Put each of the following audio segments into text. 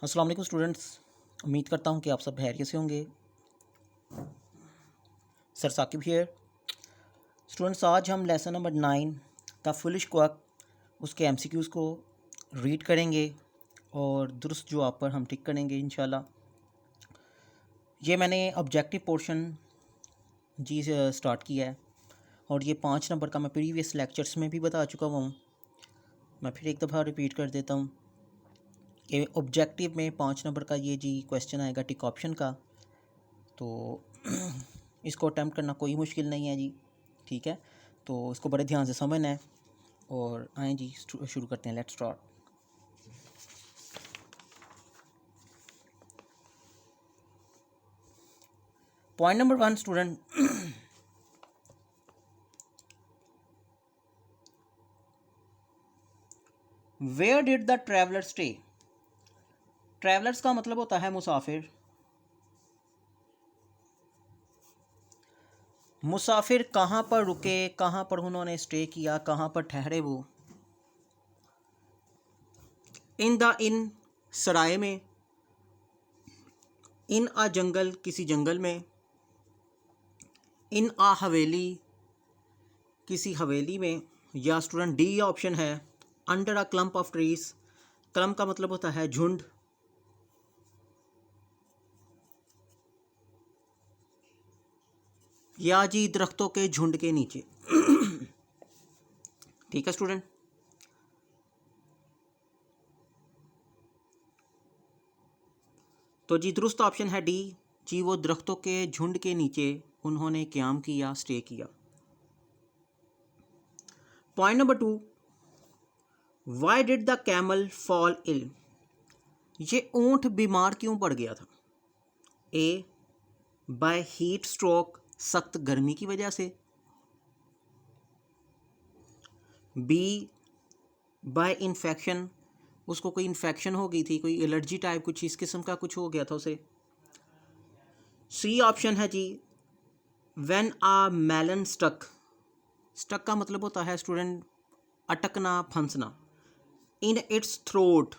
अस्सलाम वालेकुम स्टूडेंट्स। उम्मीद करता हूँ कि आप सब खैरियत से होंगे। Sir Saqib here. स्टूडेंट्स, आज हम lesson number 9 the foolish quack उसके एमसीक्यूज़ को रीड करेंगे और दुरुस्त जवाब पर हम टिक करेंगे इंशाल्लाह। ये मैंने ऑब्जेक्टिव पोर्शन जी से स्टार्ट किया है और ये 5 नंबर का मैं प्रीवियस लेक्चर्स में भी बता चुका हुआ हूँ। मैं फिर एक दफ़ा रिपीट कर देता हूँ कि ऑब्जेक्टिव में 5 नंबर का ये जी क्वेश्चन आएगा टिक ऑप्शन का। तो इसको अटैम्प्ट करना कोई मुश्किल नहीं है जी, ठीक है। तो इसको बड़े ध्यान से समझना है और आएँ जी शुरू करते हैं। Let's start. Point number 1 student, where did the traveller stay. Travellers का मतलब होता है मुसाफिर। मुसाफिर कहाँ पर रुके, कहाँ पर उन्होंने स्टे किया, कहाँ पर ठहरे वो। इन द इन सराय में, इन आ जंगल किसी जंगल में, इन आ हवेली किसी हवेली में, या स्टूडेंट डी ऑप्शन है under a clump of trees. Clump का मतलब होता है झुंड। या जी दरख्तों के झुंड के नीचे। ठीक है स्टूडेंट। तो जी दुरुस्त ऑप्शन है डी, जी वो दरख्तों के झुंड के नीचे उन्होंने क़याम किया, स्टे किया। Point number 2, why did the camel fall ill. ये ऊंट बीमार क्यों पड़ गया था। ए, बाय हीट स्ट्रोक, सख्त गर्मी की वजह से। बी, बाय इन्फेक्शन, उसको कोई इन्फेक्शन हो गई थी, कोई एलर्जी टाइप कुछ इस किस्म का कुछ हो गया था उसे। सी ऑप्शन है जी when a melon stuck. Stuck का मतलब होता है स्टूडेंट अटकना, फंसना। इन इट्स थ्रोट,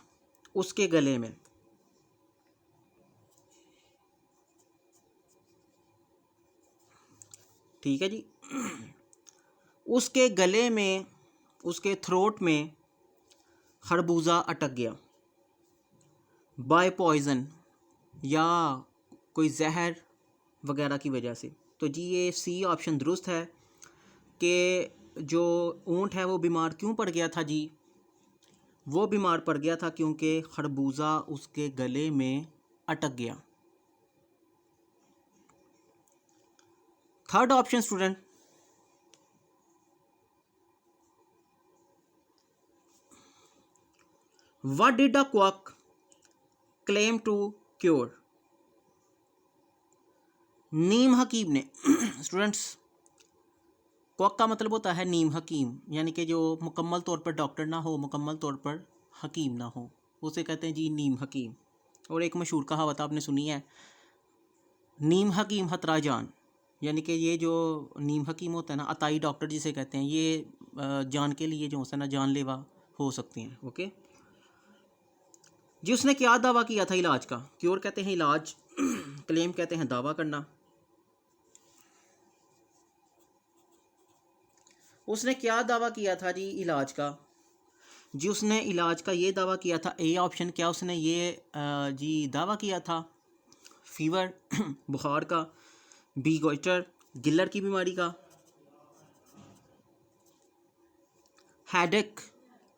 उसके गले में। ठीक है जी। उसके गले में, उसके थ्रोट में खरबूजा अटक गया। बाय पॉइजन, या कोई जहर वगैरह की वजह से। तो जी ये सी ऑप्शन दुरुस्त है कि जो ऊंट है वो बीमार क्यों पड़ गया था जी। वो बीमार पड़ गया था क्योंकि खरबूजा उसके गले में अटक गया। Third option student, what did the quack claim to cure. नीम हकीम ने स्टूडेंट्स, क्वाक का मतलब होता है नीम हकीम, यानी कि जो मुकम्मल तौर पर डॉक्टर ना हो, मुकम्मल तौर पर हकीम ना हो, उसे कहते हैं जी नीम हकीम। और एक मशहूर कहावत आपने सुनी है, नीम हकीम हतरा जान, यानी कि ये जो नीम हकीम होता है ना, अताई डॉक्टर जिसे कहते हैं, ये जान के लिए जो होता है ना जानलेवा हो सकती हैं। ओके जी। उसने क्या दावा किया था इलाज का। क्योर कहते हैं इलाज, क्लेम कहते हैं दावा करना। उसने क्या दावा किया था जी इलाज का। जी उसने इलाज का ये दावा किया था, ए ऑप्शन, क्या उसने ये जी दावा किया था फीवर बुखार का। बी गोइटर, गिल्लर की बीमारी का। हेडेक,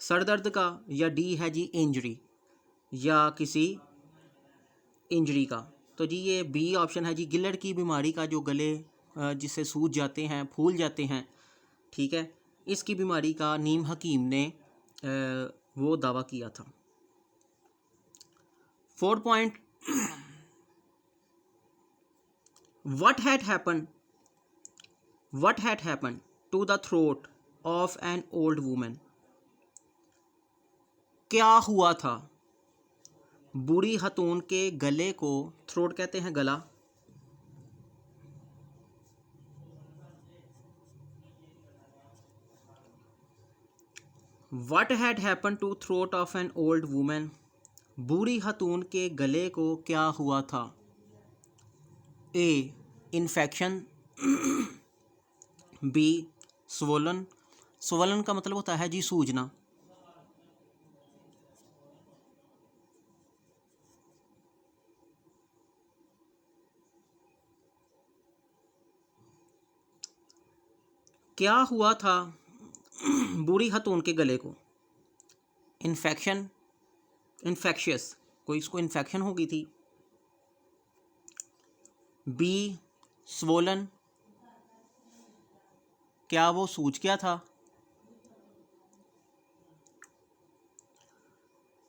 सर दर्द का। या डी है जी इंजरी, या किसी इंजरी का। तो जी ये बी ऑप्शन है जी गिल्लर की बीमारी का, जो गले जिससे सूज जाते हैं, फूल जाते हैं, ठीक है, इसकी बीमारी का नीम हकीम ने वो दावा किया था। 4 point, what had happen to the throat of an old woman. क्या हुआ था बूढ़ी हतून के गले को। थ्रोट कहते हैं गला। What had happen to throat of an old woman, बूढ़ी खातून के गले को क्या हुआ था? A infection, B swollen, swollen का मतलब होता है जी सूजना, क्या हुआ था बूढ़ी खातून के गले को? इन्फेक्शन, इन्फेक्शियस, कोई इसको इन्फेक्शन हो गई थी। बी स्वोलन, क्या वो सूज गया था।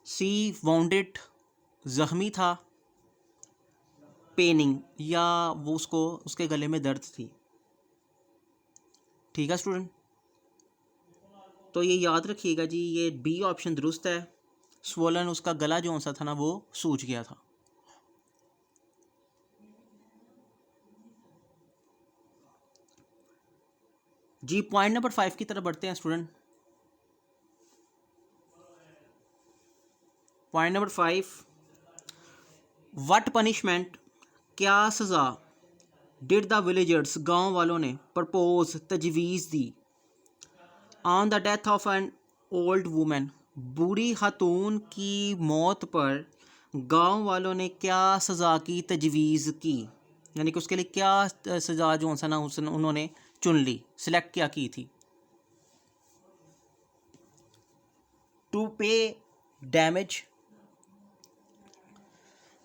सी वाउंडेड, जख्मी था। पेनिंग, या वो उसको उसके गले में दर्द थी। ठीक है स्टूडेंट, तो ये याद रखिएगा जी, ये बी ऑप्शन दुरुस्त है। स्वोलन, उसका गला जो सा था ना वो सूज गया था। जी पॉइंट नंबर 5 की तरफ बढ़ते हैं student. Point number 5, what punishment, क्या सज़ा डिड द विलेजर्स, गांव वालों ने प्रपोज, तजवीज़ दी, on the death of an old woman, बूढ़ी खातून की मौत पर गांव वालों ने क्या सज़ा की तजवीज़ की, यानी कि उसके लिए क्या सज़ा जो सा ना उन्होंने चुन ली, सिलेक्ट क्या की थी? टू पे डैमेज,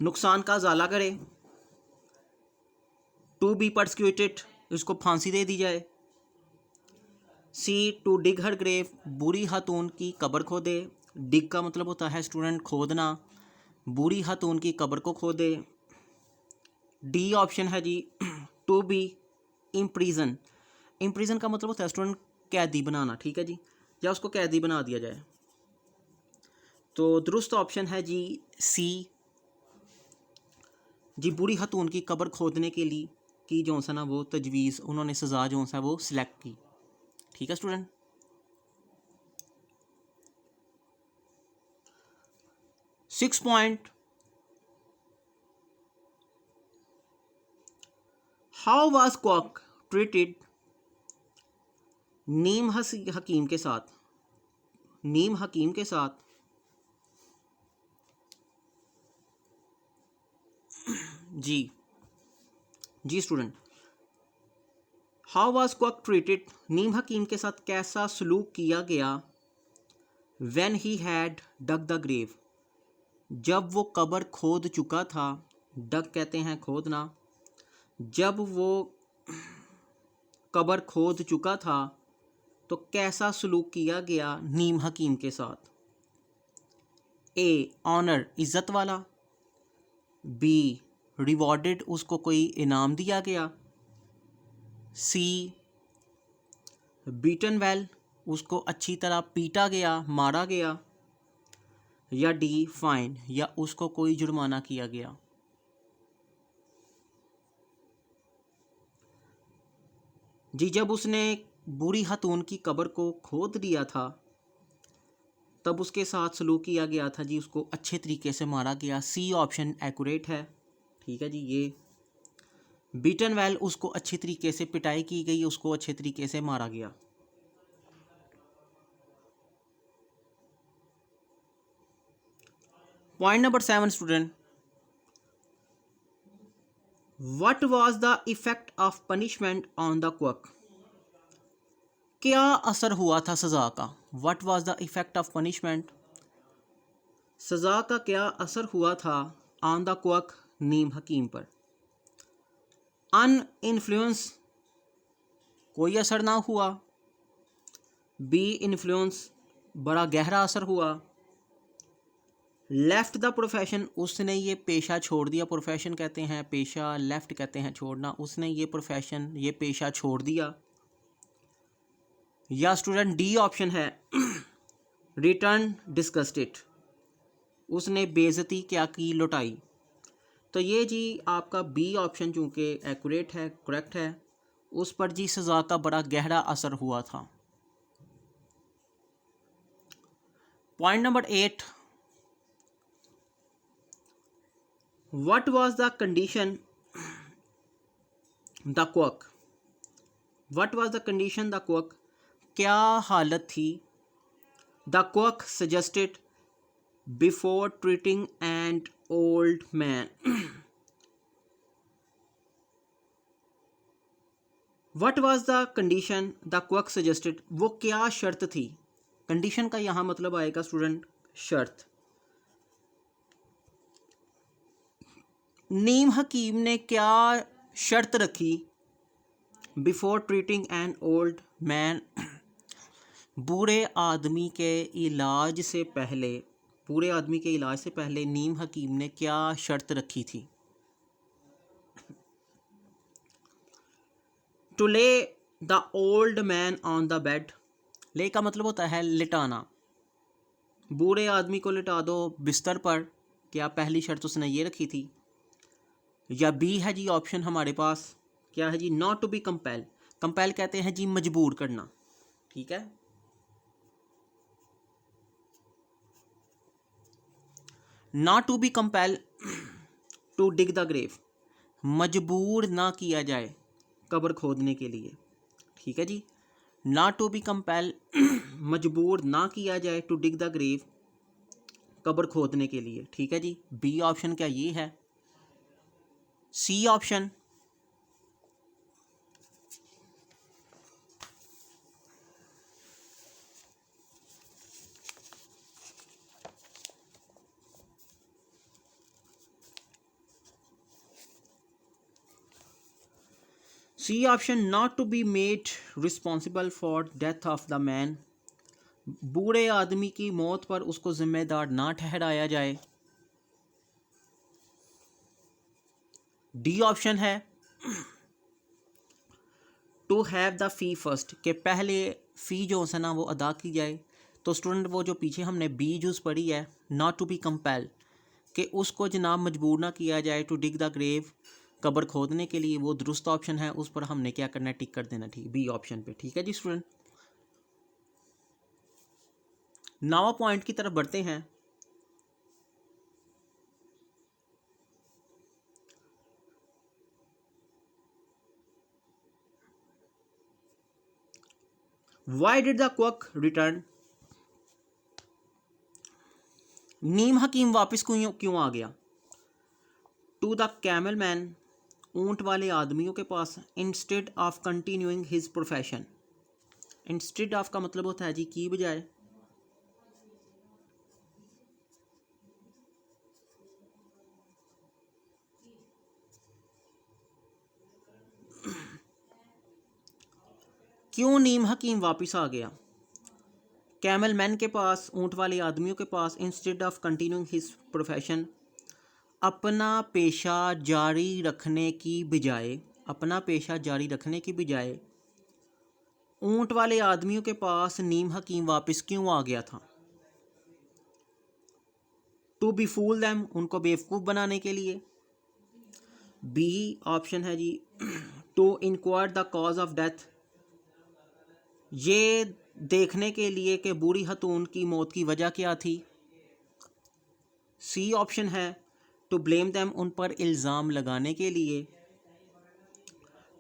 नुकसान का ज़ाला करे। टू बी परसिक्यूटेड, इसको फांसी दे दी जाए। सी टू डिग हर ग्रेव, बूढ़ी खातून की कब्र खोदे। डिग का मतलब होता है स्टूडेंट खोदना, बूढ़ी खातून की कब्र को खोदे। डी ऑप्शन है जी टू बी इम्प्रीजन, इम्प्रीजन का मतलब होता है स्टूडेंट कैदी बनाना, ठीक है जी, या उसको कैदी बना दिया जाए। तो दुरुस्त ऑप्शन है जी सी जी, बूढ़ी खातून की कब्र खोदने के लिए की जो सा ना वो तजवीज़, उन्होंने सज़ा जो सा वो सिलेक्ट की। ठीक है student, 6 point, how was quack treated, नीम हकीम के साथ, नीम हकीम के साथ जी student, how was quack treated, नीम हकीम के साथ कैसा सलूक किया गया, when he had dug the grave, जब वो कब्र खोद चुका था। डग कहते हैं खोदना, जब वो कब्र खोद चुका था तो कैसा सलूक किया गया नीम हकीम के साथ? ए ऑनर, इज़्ज़त वाला। बी रिवॉर्डेड, उसको कोई इनाम दिया गया। सी बीटन वेल, उसको अच्छी तरह पीटा गया, मारा गया। या डी फाइन, या उसको कोई जुर्माना किया गया। जी जब उसने बूढ़ी खातून की कब्र को खोद दिया था तब उसके साथ सलूक किया गया था जी, उसको अच्छे तरीके से मारा गया। सी ऑप्शन एक्यूरेट है, ठीक है जी। ये बीटन वेल, उसको अच्छी तरीके से पिटाई की गई, उसको अच्छे तरीके से मारा गया। Point number 7 student, what was the effect of punishment on the quirk, क्या असर हुआ था सज़ा का? What was the effect of punishment, सज़ा का क्या असर हुआ था ऑन द क्वर्क, नीम हकीम पर? अन इन्फ्लुएंस, कोई असर ना हुआ। बी इन्फ्लुएंस, बड़ा गहरा असर हुआ। लेफ्ट द प्रोफेशन, उसने ये पेशा छोड़ दिया, प्रोफेशन कहते हैं पेशा, लेफ्ट कहते हैं छोड़ना, उसने ये प्रोफेशन, ये पेशा छोड़ दिया। या स्टूडेंट डी ऑप्शन है रिटर्न डिस्गस्टेड, उसने बेइज्जती क्या की, लुटाई। तो ये जी आपका बी ऑप्शन चूँकि एक्यूरेट है, करेक्ट है, उस पर जी सज़ा का बड़ा गहरा असर हुआ था। Point number 8, what was the condition the quirk, what was the condition the quirk, क्या हालत थी, the quirk suggested before treating and old man, what was the condition the quirk suggested, वो क्या शर्त थी। कंडीशन का यहाँ मतलब आएगा स्टूडेंट शर्त। नीम हकीम ने क्या शर्त रखी before treating an old man, बूढ़े आदमी के इलाज से पहले, बूढ़े आदमी के इलाज से पहले नीम हकीम ने क्या शर्त रखी थी। टू ले the old man on the bed, ले का मतलब होता है लिटाना, बूढ़े आदमी को लिटा दो बिस्तर पर, क्या पहली शर्त उसने ये रखी थी। या बी है जी ऑप्शन हमारे पास, क्या है जी, not to be compel, compel कहते हैं जी मजबूर करना, ठीक है। Not to be compel to dig the grave, मजबूर ना किया जाए कब्र खोदने के लिए, ठीक है जी। नॉट टू बी कंपेल मजबूर ना किया जाए टू डिग द ग्रेव, कब्र खोदने के लिए, ठीक है जी। बी ऑप्शन क्या ये है, C option. C option, not to be made responsible for death of the man, बूढ़े आदमी की मौत पर उसको जिम्मेदार ना ठहराया जाए। डी ऑप्शन है to have the fee first, के पहले फ़ी जो है ना वो अदा की जाए। तो स्टूडेंट वो जो पीछे हमने बी यूज़ पढ़ी है, नॉट टू बी कंपेल, कि उसको जनाब मजबूर ना किया जाए टू डिग द ग्रेव, कब्र खोदने के लिए, वो दुरुस्त ऑप्शन है, उस पर हमने क्या करना है, टिक कर देना, ठीक, बी ऑप्शन पे, ठीक है जी स्टूडेंट। नावा पॉइंट की तरफ बढ़ते हैं। Why did the quack return? नीम हकीम वापस क्यों आ गया। टू द कैमल मैन, ऊंट वाले आदमियों के पास, instead of continuing his profession, instead of का मतलब होता है जी की बजाय, क्यों नीम हकीम वापस आ गया कैमल मैन के पास, ऊंट वाले आदमियों के पास, instead of continuing his profession, अपना पेशा जारी रखने की बजाय, अपना पेशा जारी रखने की बजाय ऊंट वाले आदमियों के पास नीम हकीम वापस क्यों आ गया था। टू बी फूल दैम, उनको बेवकूफ़ बनाने के लिए। बी ऑप्शन है जी to inquire the cause of death, ये देखने के लिए कि बूढ़ी हतून की मौत की वजह क्या थी। सी ऑप्शन है टू ब्लेम दैम, उन पर इल्ज़ाम लगाने के लिए।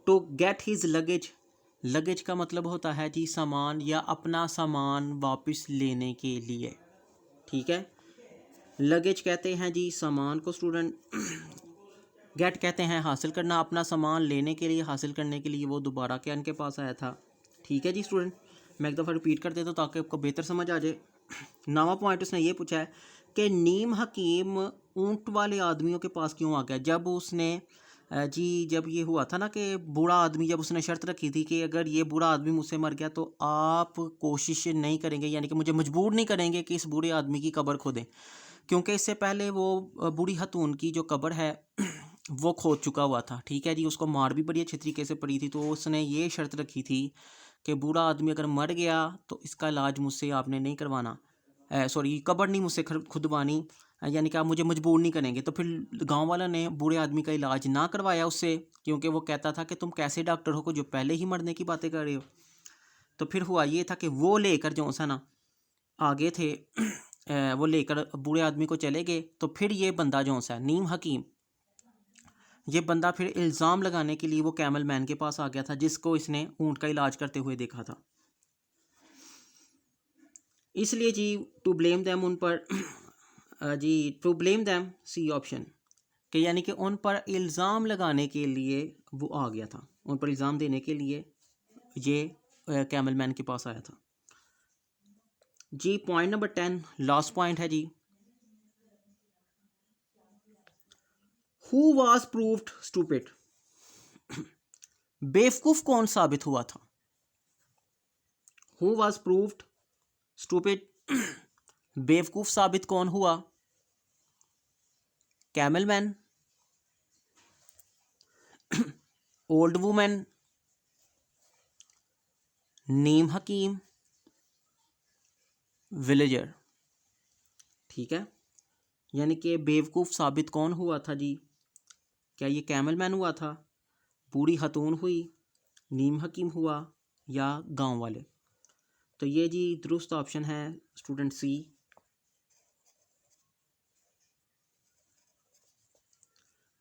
To get his luggage, luggage का मतलब होता है जी सामान, या अपना सामान वापस लेने के लिए, ठीक है। लगेज कहते हैं जी सामान को स्टूडेंट, गेट कहते हैं हासिल करना, अपना सामान लेने के लिए, हासिल करने के लिए वो दोबारा क्या इनके पास आया था, ठीक है जी स्टूडेंट। मैं एक दफ़ा रिपीट कर देता हूँ ताकि आपको बेहतर समझ आ जाए। नावा पॉइंट उसने ये पूछा है कि नीम हकीम ऊंट वाले आदमियों के पास क्यों आ गया। जब उसने जी जब ये हुआ था ना कि बूढ़ा आदमी, जब उसने शर्त रखी थी कि अगर ये बूढ़ा आदमी मुझसे मर गया तो आप कोशिश नहीं करेंगे, यानी कि मुझे मजबूर नहीं करेंगे कि इस बूढ़े आदमी की कब्र खोदें, क्योंकि इससे पहले वो बूढ़ी हतून की जो कब्र है वो खोद चुका हुआ था, ठीक है जी। उसको मार भी बड़ी अच्छी तरीके से पड़ी थी, तो उसने ये शर्त रखी थी कि बूढ़ा आदमी अगर मर गया तो इसका इलाज मुझसे आपने नहीं करवाना, सॉरी कब्र नहीं मुझसे खुदवानी, यानी कि आप मुझे मजबूर नहीं करेंगे। तो फिर गांव वालों ने बूढ़े आदमी का इलाज ना करवाया उससे, क्योंकि वो कहता था कि तुम कैसे डॉक्टर हो को जो पहले ही मरने की बातें कर रहे हो। तो फिर हुआ ये था कि वो लेकर जो सा ना आगे थे वो लेकर बूढ़े आदमी को चले गए। तो फिर ये बंदा जो सा नीम हकीम ये बंदा फिर इल्ज़ाम लगाने के लिए वो कैमल मैन के पास आ गया था जिसको इसने ऊँट का इलाज करते हुए देखा था। इसलिए जी टू ब्लेम दैम उन पर जी to blame them C option कि यानी कि उन पर इल्ज़ाम लगाने के लिए वो आ गया था, उन पर इल्ज़ाम देने के लिए ये कैमल मैन के पास आया था। जी पॉइंट नंबर 10 लास्ट पॉइंट है जी, हु वाज प्रूव्ड स्टूपिड, बेवकूफ कौन साबित हुआ था। हु वाज प्रूव्ड स्टूपिड, बेवकूफ साबित कौन हुआ, कैमल मैन, ओल्ड वुमेन, नीम हकीम, विलेजर। ठीक है, यानी कि बेवकूफ़ साबित कौन हुआ था जी, क्या ये कैमल मैन हुआ था, बूढ़ी खतून हुई, नीम हकीम हुआ या गांव वाले। तो ये जी दुरुस्त ऑप्शन है स्टूडेंट सी।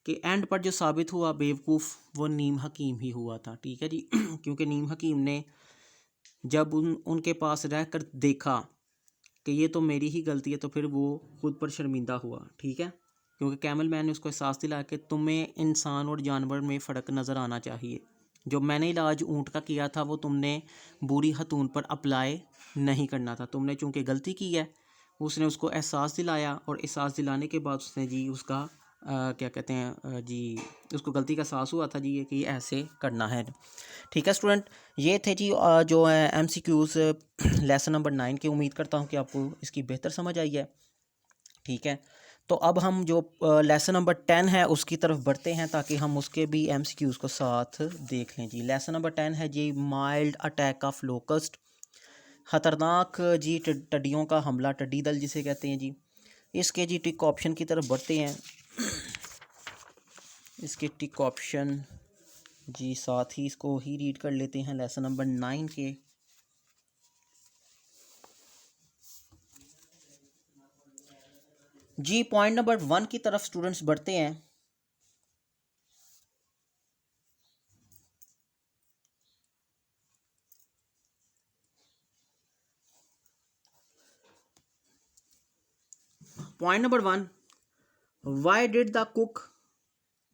कि एंड पर जो साबित हुआ बेवकूफ़ वो नीम हकीम ही हुआ था। ठीक है जी क्योंकि नीम हकीम ने जब उनके पास रहकर देखा कि ये तो मेरी ही गलती है तो फिर वो खुद पर शर्मिंदा हुआ। ठीक है, क्योंकि कैमल मैन ने उसको एहसास दिलाया कि तुम्हें इंसान और जानवर में फ़र्क नज़र आना चाहिए, जो मैंने इलाज ऊँट का किया था वो तुमने बूढ़ी खतून पर अप्लाई नहीं करना था, तुमने चूँकि गलती की है। उसने उसको एहसास दिलाया और एहसास दिलाने के बाद उसने जी उसका क्या कहते हैं जी उसको गलती का एहसास हुआ था जी ये कि ऐसे करना है। ठीक है स्टूडेंट, ये थे जी जो है MCQs लेसन नंबर 9 की। उम्मीद करता हूँ कि आपको इसकी बेहतर समझ आई है। ठीक है, तो अब हम जो लेसन नंबर 10 है उसकी तरफ बढ़ते हैं ताकि हम उसके भी MCQs को साथ देख लें जी। लेसन नंबर 10 है जी माइल्ड अटैक ऑफ लोकस्ट, ख़तरनाक जी टिड्डियों का हमला, टिड्डी दल जिसे कहते हैं जी। इसके जी टिक ऑप्शन की तरफ बढ़ते हैं। इसके टिक ऑप्शन जी साथ ही इसको ही रीड कर लेते हैं लेसन नंबर 9 के। जी पॉइंट नंबर 1 की तरफ स्टूडेंट्स बढ़ते हैं। Point number 1, Y did the cook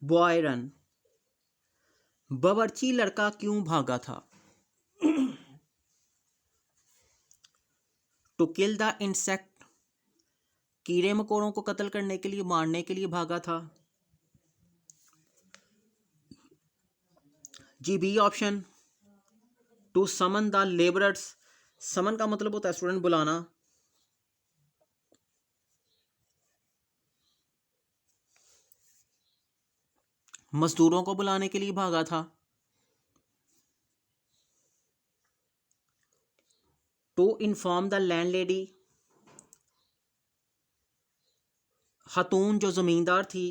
boy run, बावर्ची लड़का क्यों भागा था। टू किल द इंसेक्ट, कीड़े मकोड़ों को कत्ल करने के लिए, मारने के लिए भागा था। जी B option, to summon the labourers, summon का मतलब होता है स्टूडेंट बुलाना। मजदूरों को बुलाने के लिए भागा था। टू इन्फॉर्म द लैंडलेडी, खातून जो ज़मींदार थी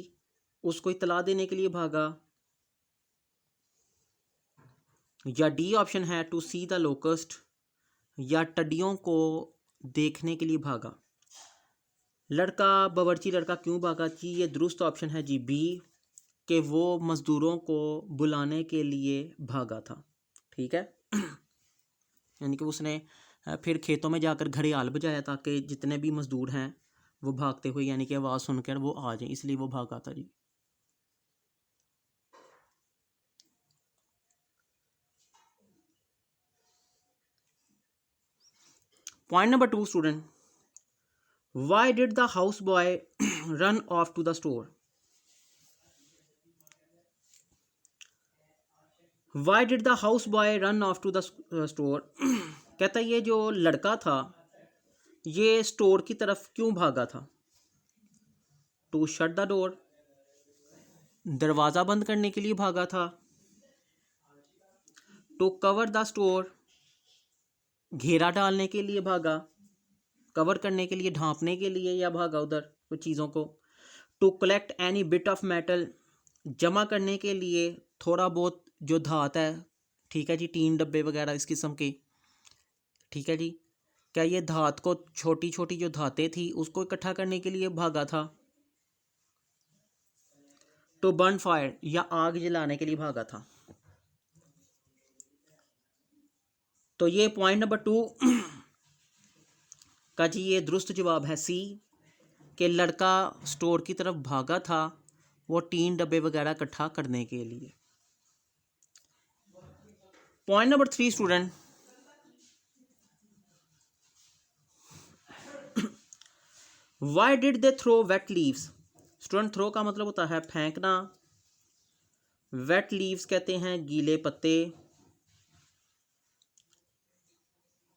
उसको इतला देने के लिए भागा। या डी ऑप्शन है टू सी द लोकस्ट, या टिड्डियों को देखने के लिए भागा। लड़का बावर्ची लड़का क्यों भागा जी, ये दुरुस्त ऑप्शन है जी बी, कि वो मज़दूरों को बुलाने के लिए भागा था। ठीक है यानी कि उसने फिर खेतों में जाकर घड़ियाल बजाया ताकि जितने भी मज़दूर हैं वो भागते हुए यानी कि आवाज़ सुनकर वो आ जाए, इसलिए वो भागा था जी। Point number 2 student, why did the house boy run off to the store, why did the house boy run off to the store, कहता है ये जो लड़का था ये स्टोर की तरफ क्यों भागा था। टू शट द डोर, दरवाज़ा बंद करने के लिए भागा था। टू कवर द स्टोर, घेरा डालने के लिए भागा, कवर करने के लिए, ढांपने के लिए, या भागा उधर कुछ चीज़ों को। To collect any bit of metal, जमा करने के लिए थोड़ा बहुत जो धात है। ठीक है जी, टीन डब्बे वगैरह इस किस्म के। ठीक है जी, क्या ये धात को, छोटी छोटी जो धातें थी उसको इकट्ठा करने के लिए भागा था। टू बर्न फायर या आग जलाने के लिए भागा था। तो ये पॉइंट नंबर 2 का जी ये दुरुस्त जवाब है सी, कि लड़का स्टोर की तरफ भागा था वो टीन डब्बे वगैरह इकट्ठा करने के लिए। Point number 3 student, why did they throw wet leaves. Student throw का मतलब होता है फेंकना, वेट लीव्स कहते हैं गीले पत्ते।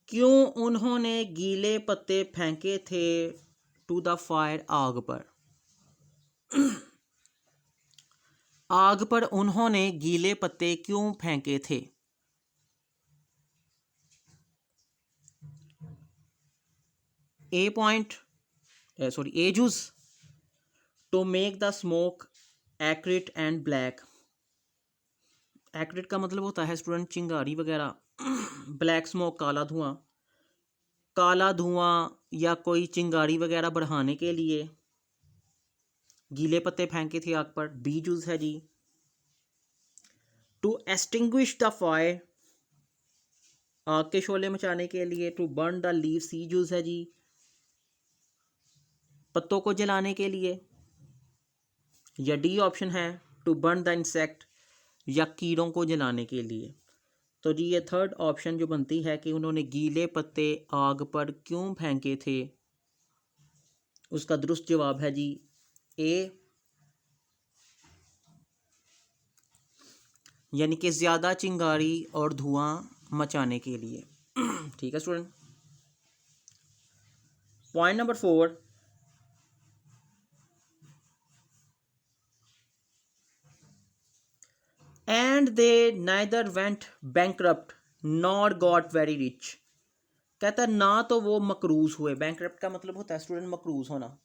क्यों उन्होंने गीले पत्ते फेंके थे टू द फायर, आग पर। आग पर उन्होंने गीले पत्ते क्यों फेंके थे। A point sorry A juice to make the smoke acrid and black. Acrid का मतलब होता है स्टूडेंट चिंगारी वगैरह, ब्लैक स्मोक काला धुआं। काला धुआं या कोई चिंगारी वगैरह बढ़ाने के लिए गीले पत्ते फेंके थे आग पर, बी जूस है जी। टू एक्सटिंग्विश द फायर, आग के शोले मचाने के लिए। To burn the leave, C जूस है जी, पत्तों को जलाने के लिए। या डी ऑप्शन है टू बर्न द इंसेक्ट, या कीड़ों को जलाने के लिए। तो जी ये थर्ड ऑप्शन जो बनती है कि उन्होंने गीले पत्ते आग पर क्यों फेंके थे, उसका दुरुस्त जवाब है जी ए, यानी कि ज़्यादा चिंगारी और धुआं मचाने के लिए। ठीक है student. Point number 4, and they neither went bankrupt nor got very rich. कहता है ना तो वो मकरूज हुए, बैंकरप्ट का मतलब होता है स्टूडेंट मकरूज होना।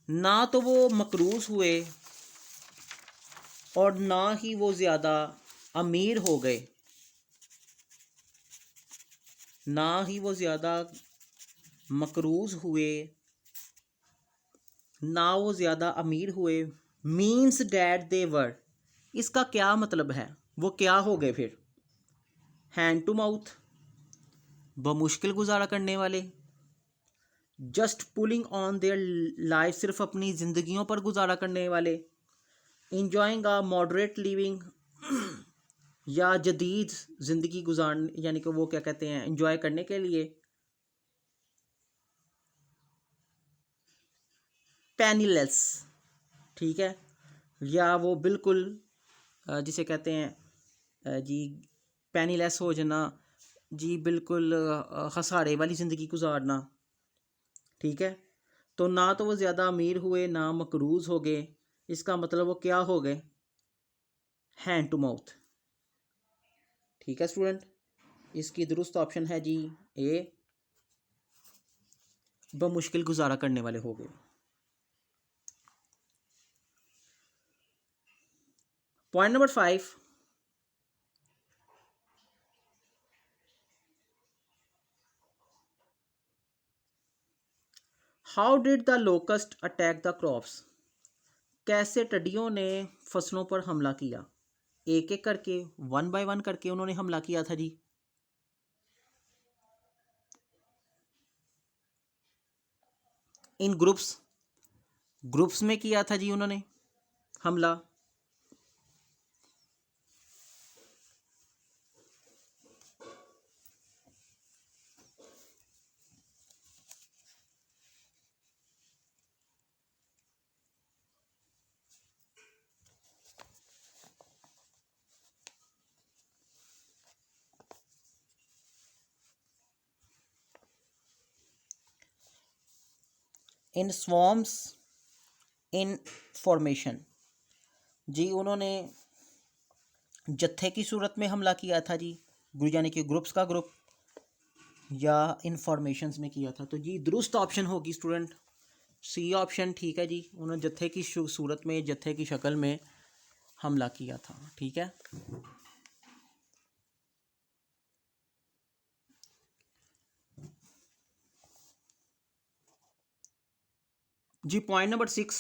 ना तो वो मकरूज हुए और ना ही वो ज़्यादा अमीर हो गए। ना ही वो ज़्यादा मकरूज हुए, ना वो ज़्यादा अमीर हुए। मीन्स डैट दे वर, इसका क्या मतलब है, वो क्या हो गए फिर। हैंड टू माउथ, बमुश्किल गुजारा करने वाले। Just pulling on their life, सिर्फ अपनी ज़िंदगियों पर गुजारा करने वाले। इंजॉइंग अ मॉडरेट लिविंग, या जदीद ज़िंदगी गुजारने, यानी कि वो क्या कहते हैं इंजॉय करने के लिए। पेनीलेस, ठीक है, या वो बिल्कुल जिसे कहते हैं जी पेनीलेस हो जाना जी, बिल्कुल खसारे वाली ज़िंदगी गुजारना। ठीक है, तो ना तो वो ज़्यादा अमीर हुए ना मकरूज हो गए, इसका मतलब वो क्या हो गए, हैंड टू माउथ। ठीक है स्टूडेंट, इसकी दुरुस्त ऑप्शन है जी ए, बमुश्किल गुजारा करने वाले हो गए। Point number 5, how did the locust attack the crops. कैसे टिड्डियों ने फसलों पर हमला किया। एक एक करके, 1 बाय 1 करके उन्होंने हमला किया था जी। इन ग्रुप्स में किया था जी उन्होंने हमला। इन स्वॉर्म्स इन फॉर्मेशन, जी उन्होंने जत्थे की सूरत में हमला किया था जी, यानी कि ग्रुप्स का ग्रुप, या इंफॉर्मेशंस में किया था। तो जी दुरुस्त ऑप्शन होगी स्टूडेंट सी ऑप्शन। ठीक है जी, उन्होंने जत्थे की सूरत में, जत्थे की शक्ल में हमला किया था। ठीक है, जी point number 6,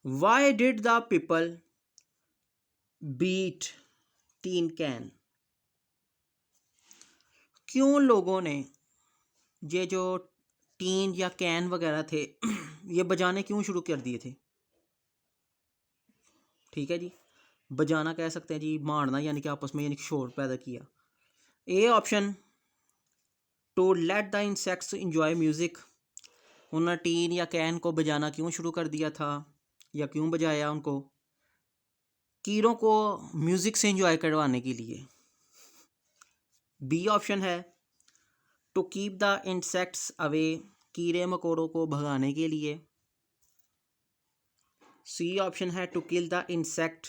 why did the people beat tin can? क्यों लोगों ने ये जो टीन या कैन वगैरह थे ये बजाने क्यों शुरू कर दिए थे? ठीक है जी, बजाना कह सकते हैं जी, मारना यानी कि आपस में यानी कि शोर पैदा किया। A option, to let the insects enjoy music, उन्होंने टीन या कैन को बजाना क्यों शुरू कर दिया था या क्यों बजाया उनको? कीड़ों को म्यूज़िक से इंजॉय करवाने के लिए। बी ऑप्शन है, to keep the insects away, कीड़े मकोड़ों को भगाने के लिए। सी ऑप्शन है, टू किल द इंसेक्ट,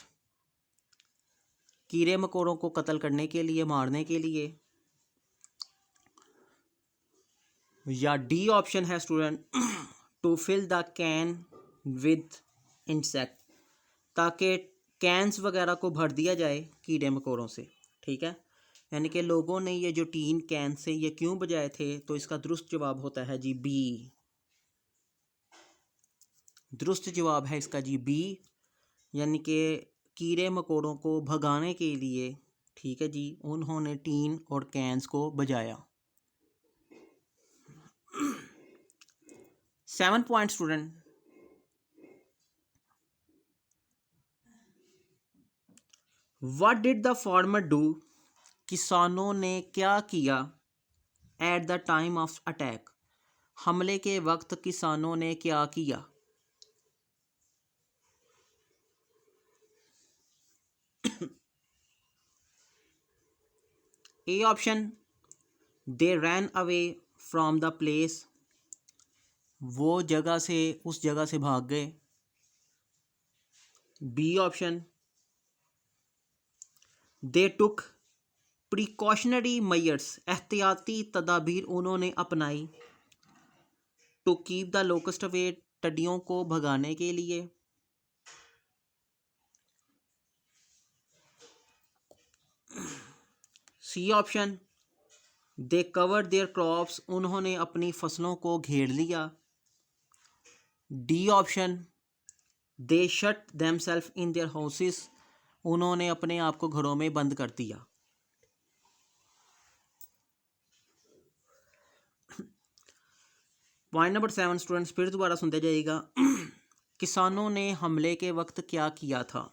कीड़े मकोड़ों को कत्ल करने के लिए, मारने के लिए। या डी ऑप्शन है student, to fill the can with insect, ताकि कैंस वगैरह को भर दिया जाए कीड़े मकोड़ों से। ठीक है, यानी कि लोगों ने ये जो टीन कैन से ये क्यों बजाए थे, तो इसका दुरुस्त जवाब होता है जी बी। दुरुस्त जवाब है इसका जी बी, यानी कि कीड़े मकोड़ों को भगाने के लिए। ठीक है जी, उन्होंने टीन और कैंस को बजाया। 7 point student, what did the farmer do, किसानों ने क्या किया at the time of attack, हमले के वक्त किसानों ने क्या किया? A option, they ran away from the place, वो जगह से उस जगह से भाग गए। B option, they took precautionary measures, एहतियाती तदाबीर उन्होंने अपनाई, to keep the locust away, टिड्डियों को भगाने के लिए। C option, they cover their crops, उन्होंने अपनी फसलों को घेर लिया। D option, they shut themselves in their houses, उन्होंने अपने आप को घरों में बंद कर दिया। पॉइंट नंबर 7 स्टूडेंट्स, फिर दोबारा सुनते जाइएगा। किसानों ने हमले के वक्त क्या किया था?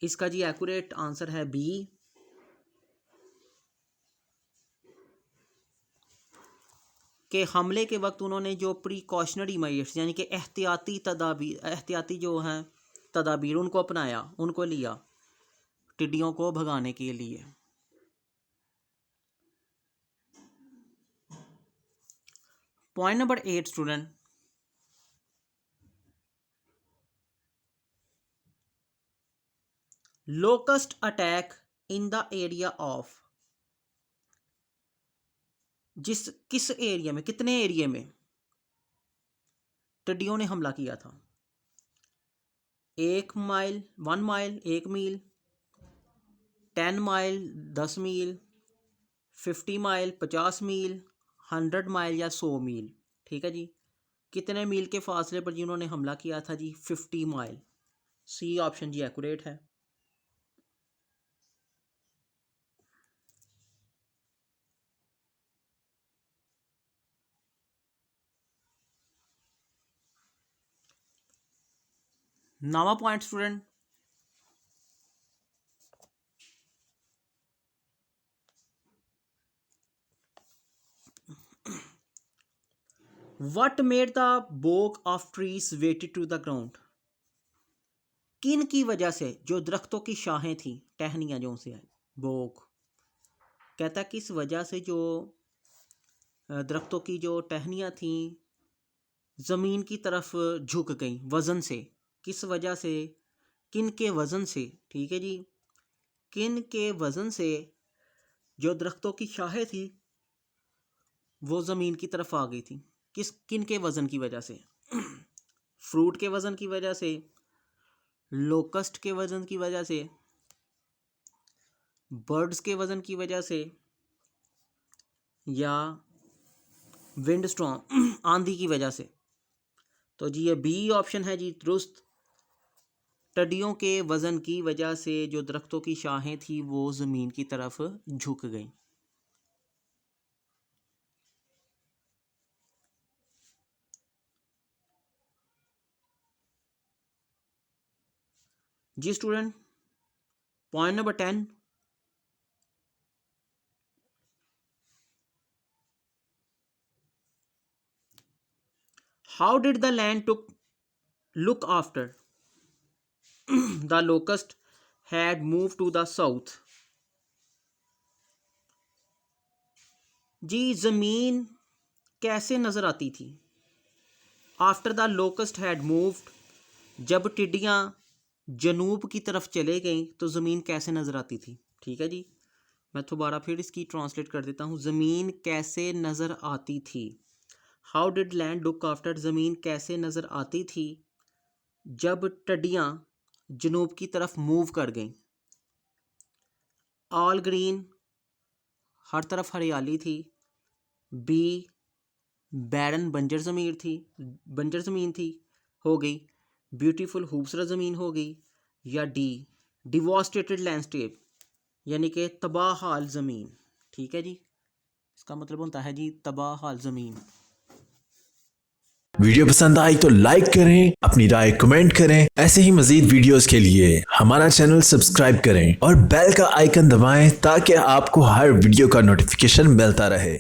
इसका जी एक्यूरेट आंसर है बी, कि हमले के वक्त उन्होंने जो प्रिकॉशनरी मेजर्स यानी कि एहतियाती जो हैं तदाबीर उनको अपनाया, उनको लिया टिड्डियों को भगाने के लिए। Point number 8 student, locust attack in the area of, किस एरिया में, कितने एरिया में टिड्डियों ने हमला किया था? 1 माइल, 1 माइल 1 मील, 10 माइल 10 मील, 50 माइल 50 मील, 100 माइल या 100 मील। ठीक है जी, कितने मील के फासले पर जिन्होंने हमला किया था जी? 50 माइल। सी ऑप्शन जी एक्यूरेट है। नावा point student, what made the bough of trees weighted to the ground, किन की वजह से जो दरख्तों की शाखें थी, टहनियाँ जो से है बोक, कहता किस वजह से जो दरख्तों की जो टहनियाँ थी ज़मीन की तरफ झुक गई वज़न से, किस वजह से, किन के वज़न से। ठीक है जी, किन के वज़न से जो दरख्तों की शाखें थी वो ज़मीन की तरफ आ गई थी, किन के वज़न की वजह से? फ्रूट के वज़न की वजह से, लोकस्ट के वज़न की वजह से, बर्ड्स के वज़न की वजह से, या विंड स्टॉर्म आंधी की वजह से? तो जी ये बी ऑप्शन है जी दुरुस्त। टिड्डियों के वज़न की वजह से जो दरख्तों की शाखें थी वो ज़मीन की तरफ झुक गईं। जी student, point number 10, how did the land took look after the locust had move to the south? जी ज़मीन कैसे नज़र आती थी after the locust had moved? जब टिड्डियाँ जनूब की तरफ चले गईं तो ज़मीन कैसे नज़र आती थी? ठीक है जी, मैं दोबारा फिर इसकी ट्रांसलेट कर देता हूँ। ज़मीन कैसे नज़र आती थी? How did land look after? ज़मीन कैसे नज़र आती थी जब टिड्डियाँ जनूब की तरफ मूव कर गईं? ऑल ग्रीन, हर तरफ हरियाली थी। बी बैरन, बंजर ज़मीन थी हो गई। ब्यूटीफुल, खूबसूरत ज़मीन हो गई। या डी डिवॉस्टेटेड लैंडस्केप, यानी कि तबाह हाल ज़मीन। ठीक है जी, इसका मतलब होता है जी तबाह हाल ज़मीन। वीडियो पसंद आई तो लाइक करें, अपनी राय कमेंट करें। ऐसे ही मजीद वीडियोस के लिए हमारा चैनल सब्सक्राइब करें और बेल का आइकन दबाएं ताकि आपको हर वीडियो का नोटिफिकेशन मिलता रहे।